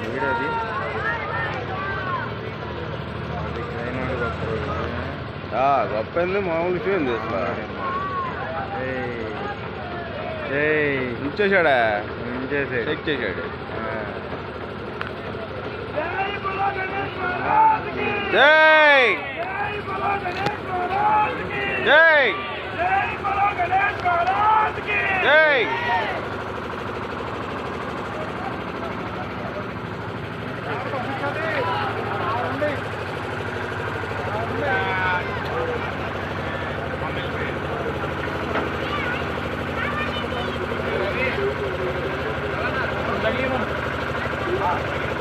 వీడది గొప్ప ఏంది మామూలు విషయం ఏంది అసలు ఉంచేశాడా చెక్ చేశాడు జై జై జై लगी